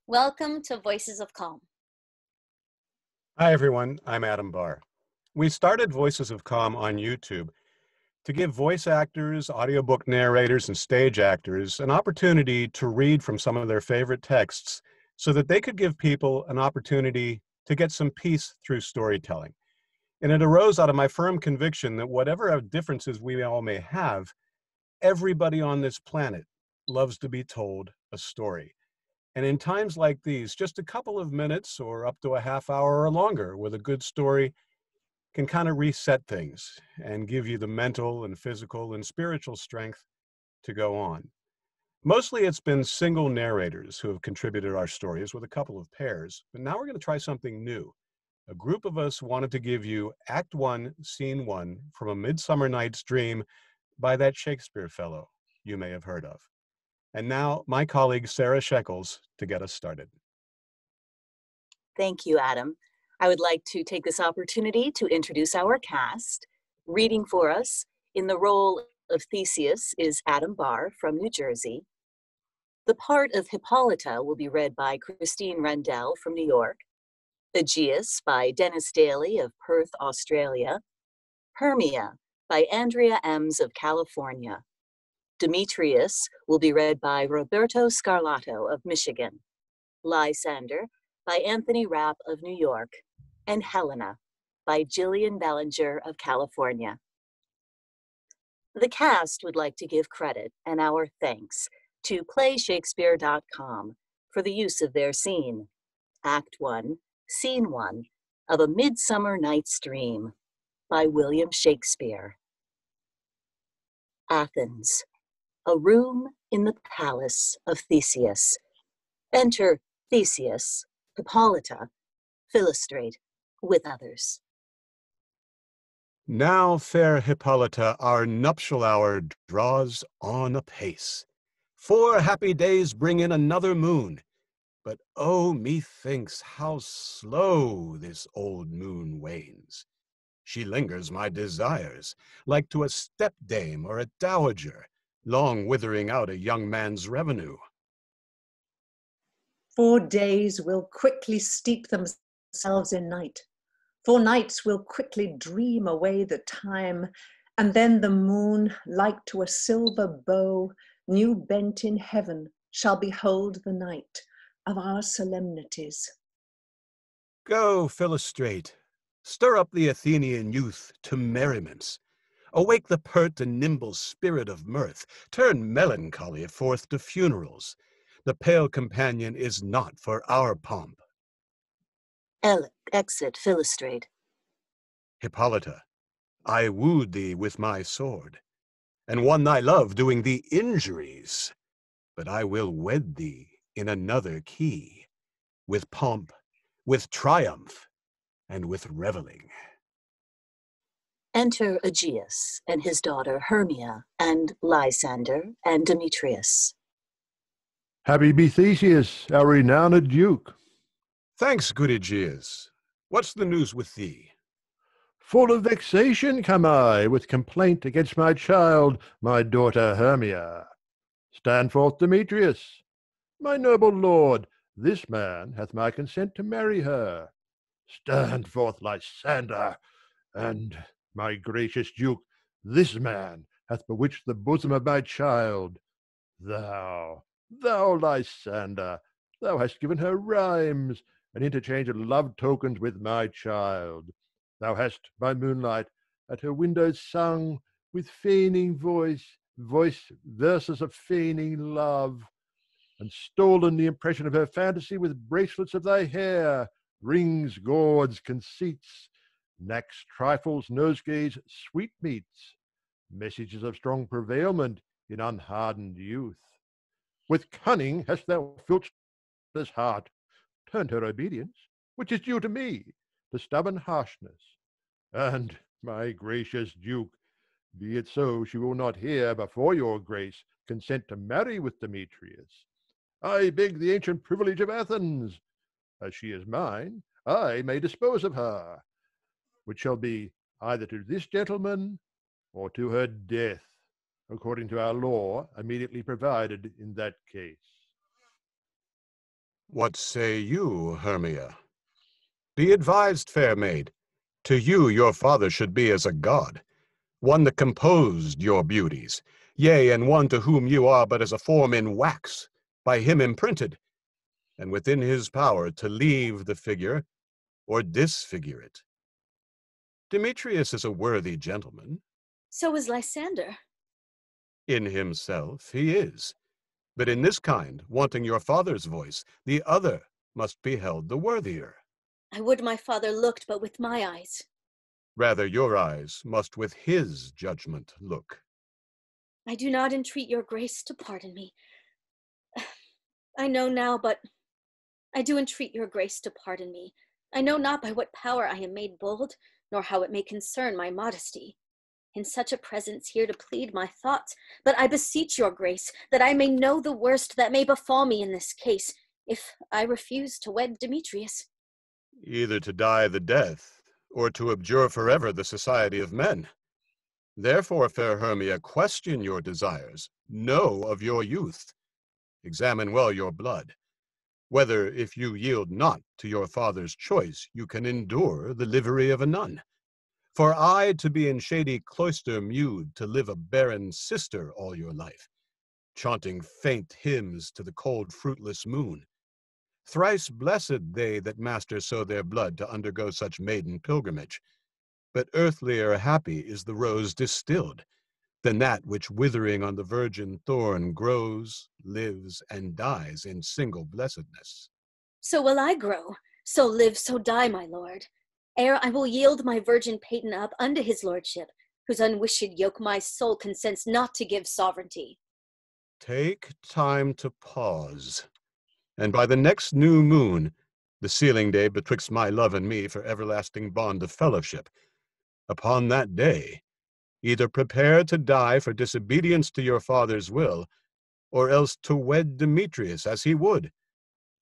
Welcome to Voices of Calm. Hi everyone, I'm Adam Barr. We started Voices of Calm on YouTube to give voice actors, audiobook narrators, and stage actors an opportunity to read from some of their favorite texts so that they could give people an opportunity to get some peace through storytelling. And it arose out of my firm conviction that whatever differences we all may have, everybody on this planet loves to be told a story. And in times like these, just a couple of minutes or up to a half hour or longer with a good story can kind of reset things and give you the mental and physical and spiritual strength to go on. Mostly it's been single narrators who have contributed our stories with a couple of pairs, but now we're going to try something new. A group of us wanted to give you Act 1, Scene 1 from A Midsummer Night's Dream by that Shakespeare fellow you may have heard of. And now my colleague Sara Sheckells to get us started. Thank you, Adam. I would like to take this opportunity to introduce our cast. Reading for us in the role of Theseus is Adam Barr from New Jersey. The part of Hippolyta will be read by Christine Rendel from New York. Egeus by Denis Daly of Perth, Australia. Hermia by Andrea Emmes of California. Demetrius will be read by Roberto Scarlato of Michigan. Lysander by Anthony Rapp of New York, and Helena by Gillian Bellinger of California. The cast would like to give credit and our thanks to PlayShakespeare.com for the use of their scene, Act 1, Scene 1 of A Midsummer Night's Dream by William Shakespeare. Athens, a room in the palace of Theseus. Enter Theseus, Hippolyta, Philostrate, with others. Now, fair Hippolyta, our nuptial hour draws on apace. 4 happy days bring in another moon. But oh, methinks how slow this old moon wanes. She lingers my desires, like to a stepdame or a dowager, long withering out a young man's revenue. 4 days will quickly steep themselves in night. 4 nights will quickly dream away the time, and then the moon, like to a silver bow, new bent in heaven, shall behold the night of our solemnities. Go, Philostrate, stir up the Athenian youth to merriments. Awake the pert and nimble spirit of mirth. Turn melancholy forth to funerals. The pale companion is not for our pomp. Exit Philostrate. Hippolyta, I wooed thee with my sword, and won thy love doing thee injuries. But I will wed thee in another key, with pomp, with triumph, and with reveling. Enter Egeus and his daughter Hermia, and Lysander and Demetrius. Happy be Theseus, our renowned duke. Thanks, good Egeus. What's the news with thee? Full of vexation come I, with complaint against my child, my daughter Hermia. Stand forth, Demetrius. My noble lord, this man hath my consent to marry her. Stand forth, Lysander, and, my gracious duke, this man hath bewitched the bosom of my child. Thou, Lysander, thou hast given her rhymes, and interchange of love tokens with my child. Thou hast, by moonlight, at her windows sung, with feigning voice, verses of feigning love, and stolen the impression of her fantasy with bracelets of thy hair, rings, gauds, conceits, knacks, trifles, nosegays, sweetmeats, messages of strong prevailment in unhardened youth. With cunning hast thou filched this heart, turned her obedience, which is due to me, to stubborn harshness. And, my gracious duke, be it so she will not hear before your grace consent to marry with Demetrius. I beg the ancient privilege of Athens. As she is mine, I may dispose of her, which shall be either to this gentleman or to her death, according to our law immediately provided in that case. What say you, Hermia? Be advised, fair maid. To you your father should be as a god, one that composed your beauties, yea, and one to whom you are but as a form in wax, by him imprinted, and within his power to leave the figure or disfigure it. Demetrius is a worthy gentleman. So is Lysander. In himself he is, but in this kind, wanting your father's voice, the other must be held the worthier. I would my father looked but with my eyes. Rather your eyes must with his judgment look. I do not entreat your grace to pardon me. I know now, but I do entreat your grace to pardon me. I know not by what power I am made bold, nor how it may concern my modesty. In such a presence here to plead my thoughts, but I beseech your grace that I may know the worst that may befall me in this case, if I refuse to wed Demetrius. Either to die the death, or to abjure forever the society of men. Therefore, fair Hermia, question your desires, know of your youth, examine well your blood, whether, if you yield not to your father's choice, you can endure the livery of a nun. For I to be in shady cloister mewed, to live a barren sister all your life, chaunting faint hymns to the cold fruitless moon. Thrice blessed they that master so their blood to undergo such maiden pilgrimage. But earthlier happy is the rose distilled, than that which withering on the virgin thorn grows, lives, and dies in single blessedness. So will I grow, so live, so die, my lord, ere I will yield my virgin Peyton up unto his lordship, whose unwished yoke my soul consents not to give sovereignty. Take time to pause, and by the next new moon, the sealing day betwixt my love and me for everlasting bond of fellowship, upon that day, either prepare to die for disobedience to your father's will, or else to wed Demetrius as he would,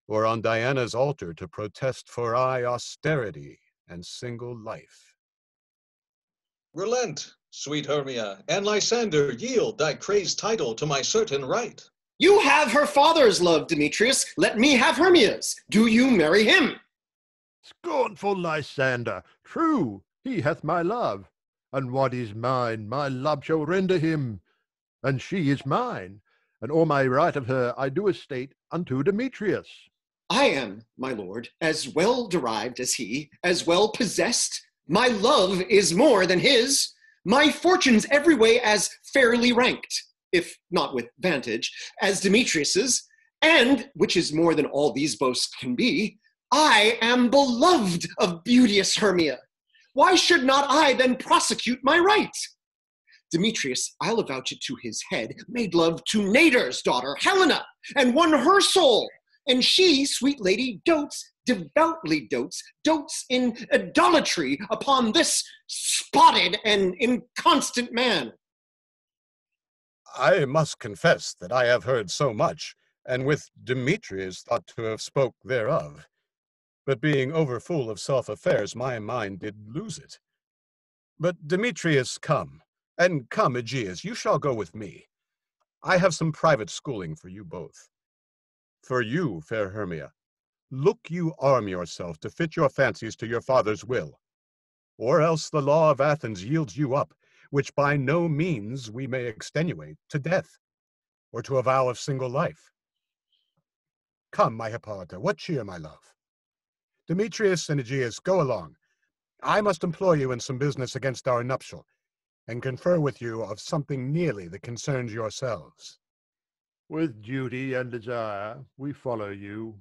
or on Diana's altar to protest for aye austerity and single life. Relent, sweet Hermia, and Lysander, yield thy crazed title to my certain right. You have her father's love, Demetrius. Let me have Hermia's. Do you marry him? Scornful Lysander, true, he hath my love. And what is mine, my love shall render him. And she is mine, and all my right of her I do estate unto Demetrius. I am, my lord, as well derived as he, as well possessed. My love is more than his. My fortunes every way as fairly ranked, if not with vantage, as Demetrius's. And, which is more than all these boasts can be, I am beloved of beauteous Hermia. Why should not I then prosecute my right? Demetrius, I'll avouch it to his head, made love to Narrator's daughter, Helena, and won her soul. And she, sweet lady, devoutly dotes in idolatry upon this spotted and inconstant man. I must confess that I have heard so much, and with Demetrius thought to have spoke thereof. But being overfull of self-affairs, my mind did lose it. But Demetrius, come, and come, Egeus, you shall go with me. I have some private schooling for you both. For you, fair Hermia, look you arm yourself to fit your fancies to your father's will, or else the law of Athens yields you up, which by no means we may extenuate, to death, or to a vow of single life. Come, my Hippolyta, what cheer, my love? Demetrius and Egeus, go along. I must employ you in some business against our nuptial, and confer with you of something nearly that concerns yourselves. With duty and desire, we follow you.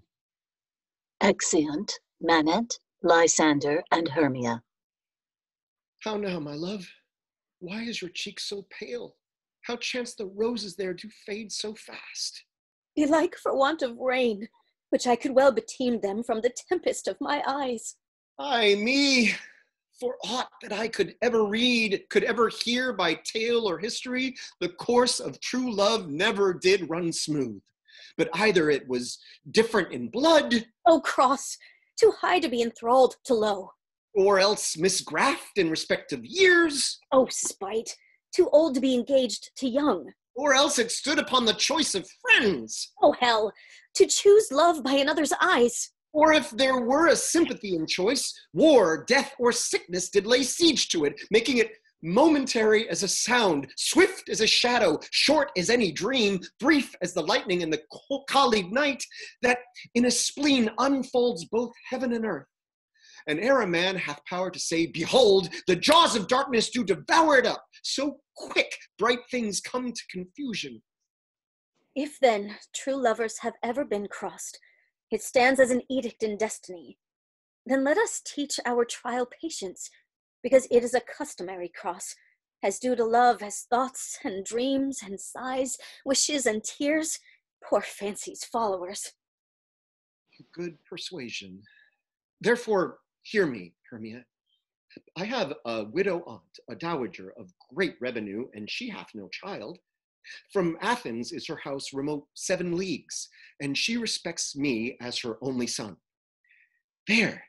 Exeunt Manet, Lysander, and Hermia. How now, my love? Why is your cheek so pale? How chance the roses there do fade so fast? Belike for want of rain, which I could well beteem them from the tempest of my eyes. Ay me! For aught that I could ever read, could ever hear by tale or history, the course of true love never did run smooth. But either it was different in blood, O cross, too high to be enthralled to low. or else misgraft in respect of years, O spite, too old to be engaged to young. or else it stood upon the choice of friends. O hell, to choose love by another's eyes. Or if there were a sympathy in choice, war, death, or sickness did lay siege to it, making it momentary as a sound, swift as a shadow, short as any dream, brief as the lightning in the collied night, that in a spleen unfolds both heaven and earth. And ere a man hath power to say, behold, the jaws of darkness do devour it up, so quick bright things come to confusion. If then true lovers have ever been crossed, it stands as an edict in destiny. Then let us teach our trial patience, because it is a customary cross, as due to love as thoughts and dreams and sighs, wishes and tears, poor fancy's followers. Good persuasion. Therefore, hear me, Hermia. I have a widow aunt, a dowager of great revenue, and she hath no child. From Athens is her house remote 7 leagues, and she respects me as her only son. There,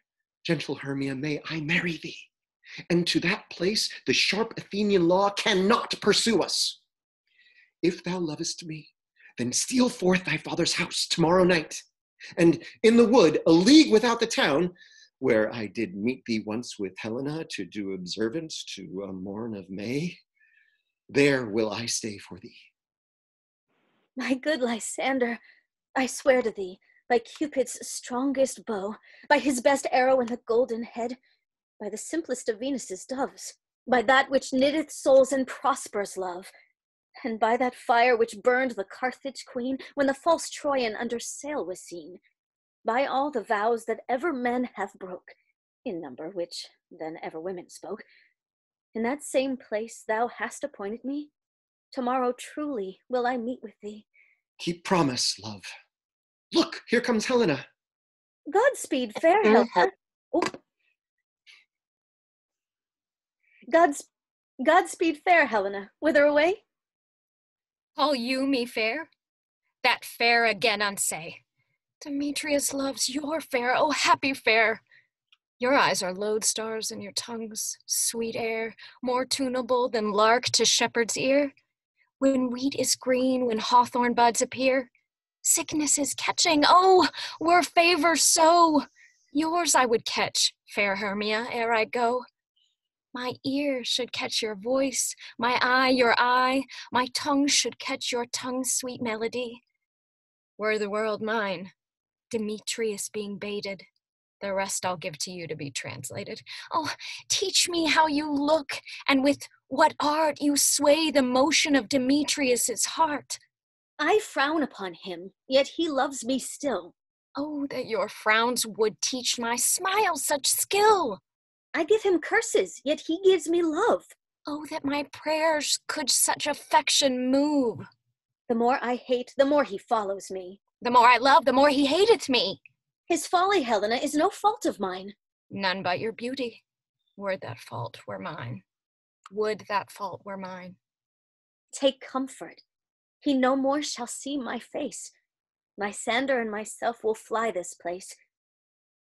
gentle Hermia, may I marry thee, and to that place the sharp Athenian law cannot pursue us. If thou lovest me, then steal forth thy father's house tomorrow night, and in the wood, a league without the town, where I did meet thee once with Helena to do observance to a morn of May, there will I stay for thee. My good Lysander, I swear to thee, by Cupid's strongest bow, by his best arrow in the golden head, by the simplest of Venus's doves, by that which knitteth souls and prospers love, and by that fire which burned the Carthage queen when the false Troyan under sail was seen, by all the vows that ever men have broke, in number which then ever women spoke, in that same place thou hast appointed me, tomorrow truly will I meet with thee. Keep promise, love. Look, here comes Helena. Godspeed, fair Helena. Oh. Godspeed, fair Helena. Whither away? Call you me fair? That fair again unsay. Demetrius loves your fair, oh happy fair. Your eyes are lodestars and your tongue's sweet air, more tunable than lark to shepherd's ear. When wheat is green, when hawthorn buds appear, sickness is catching, oh, were favor so. Yours I would catch, fair Hermia, ere I go. My ear should catch your voice, my eye your eye, my tongue should catch your tongue's sweet melody. Were the world mine, Demetrius being baited, the rest I'll give to you to be translated. Oh, teach me how you look, and with what art you sway the motion of Demetrius's heart. I frown upon him, yet he loves me still. Oh, that your frowns would teach my smile such skill. I give him curses, yet he gives me love. Oh, that my prayers could such affection move. The more I hate, the more he follows me. The more I love, the more he hateth me. His folly, Helena, is no fault of mine. None but your beauty. Would that fault were mine. Would that fault were mine. Take comfort. He no more shall see my face. Lysander and myself will fly this place.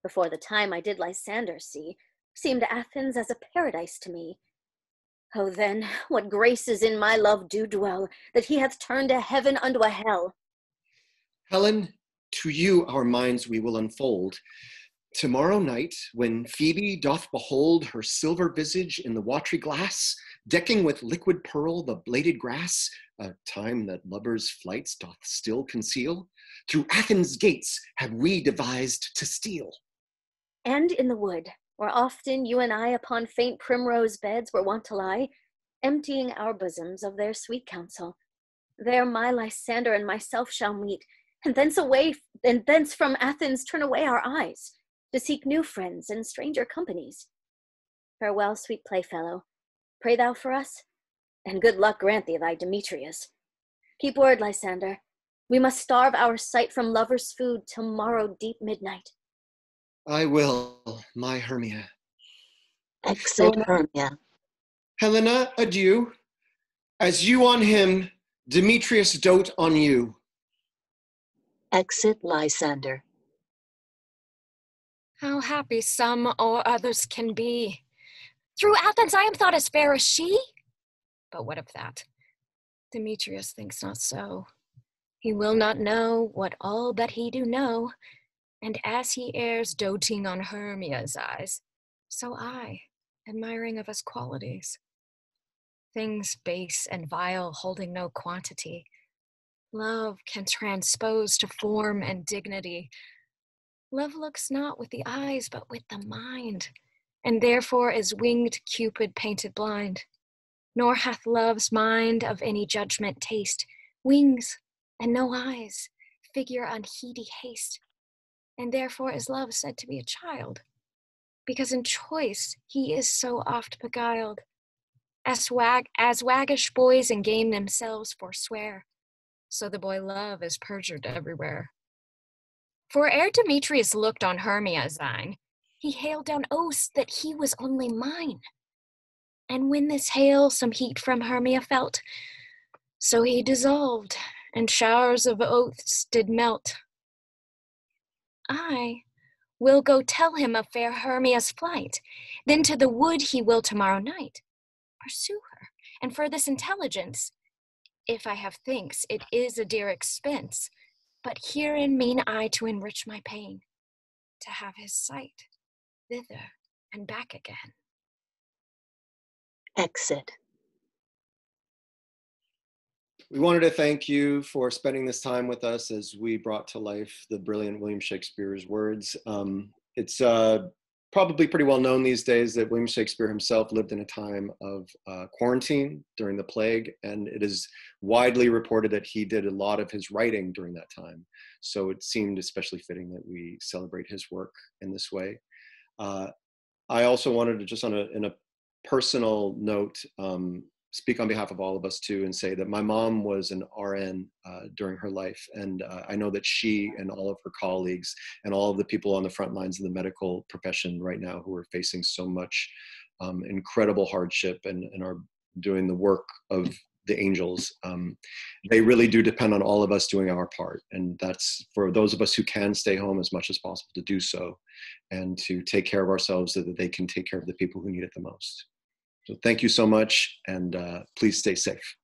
Before the time I did Lysander see, seemed Athens as a paradise to me. Oh then, what graces in my love do dwell, that he hath turned a heaven unto a hell. Helen, to you our minds we will unfold. Tomorrow night, when Phoebe doth behold her silver visage in the watery glass, decking with liquid pearl the bladed grass, a time that lovers' flights doth still conceal, through Athens' gates have we devised to steal. And in the wood, where often you and I upon faint primrose beds were wont to lie, emptying our bosoms of their sweet counsel, there my Lysander and myself shall meet, and thence from Athens turn away our eyes, to seek new friends and stranger companies. Farewell, sweet playfellow. Pray thou for us, and good luck grant thee thy Demetrius. Keep word, Lysander. We must starve our sight from lovers' food till morrow deep midnight. I will, my Hermia. Exit Hermia. Helena, adieu. As you on him, Demetrius dote on you. Exit Lysander. How happy some or others can be. Through Athens I am thought as fair as she. But what of that? Demetrius thinks not so. He will not know what all but he do know, and as he errs doting on Hermia's eyes, so I, admiring of his qualities. Things base and vile holding no quantity, love can transpose to form and dignity. Love looks not with the eyes, but with the mind, and therefore is winged Cupid painted blind. Nor hath love's mind of any judgment taste, wings and no eyes, figure unheedy haste. And therefore is love said to be a child, because in choice he is so oft beguiled. As waggish boys in game themselves forswear, so the boy love is perjured everywhere. For ere Demetrius looked on Hermia thine, he hailed down oaths that he was only mine. And when this hail some heat from Hermia felt, so he dissolved, and showers of oaths did melt. I will go tell him of fair Hermia's flight, then to the wood he will tomorrow night pursue her, and for this intelligence, if I have thanks, it is a dear expense, but herein mean I to enrich my pain, to have his sight, thither and back again. Exit. We wanted to thank you for spending this time with us as we brought to life the brilliant William Shakespeare's words. It's probably pretty well known these days that William Shakespeare himself lived in a time of quarantine during the plague, and it is widely reported that he did a lot of his writing during that time. So it seemed especially fitting that we celebrate his work in this way. I also wanted to just in a personal note, speak on behalf of all of us too and say that my mom was an RN during her life. And I know that she and all of her colleagues and all of the people on the front lines of the medical profession right now who are facing so much incredible hardship and are doing the work of the angels, they really do depend on all of us doing our part. And that's for those of us who can stay home as much as possible to do so and to take care of ourselves so that they can take care of the people who need it the most. So thank you so much, and please stay safe.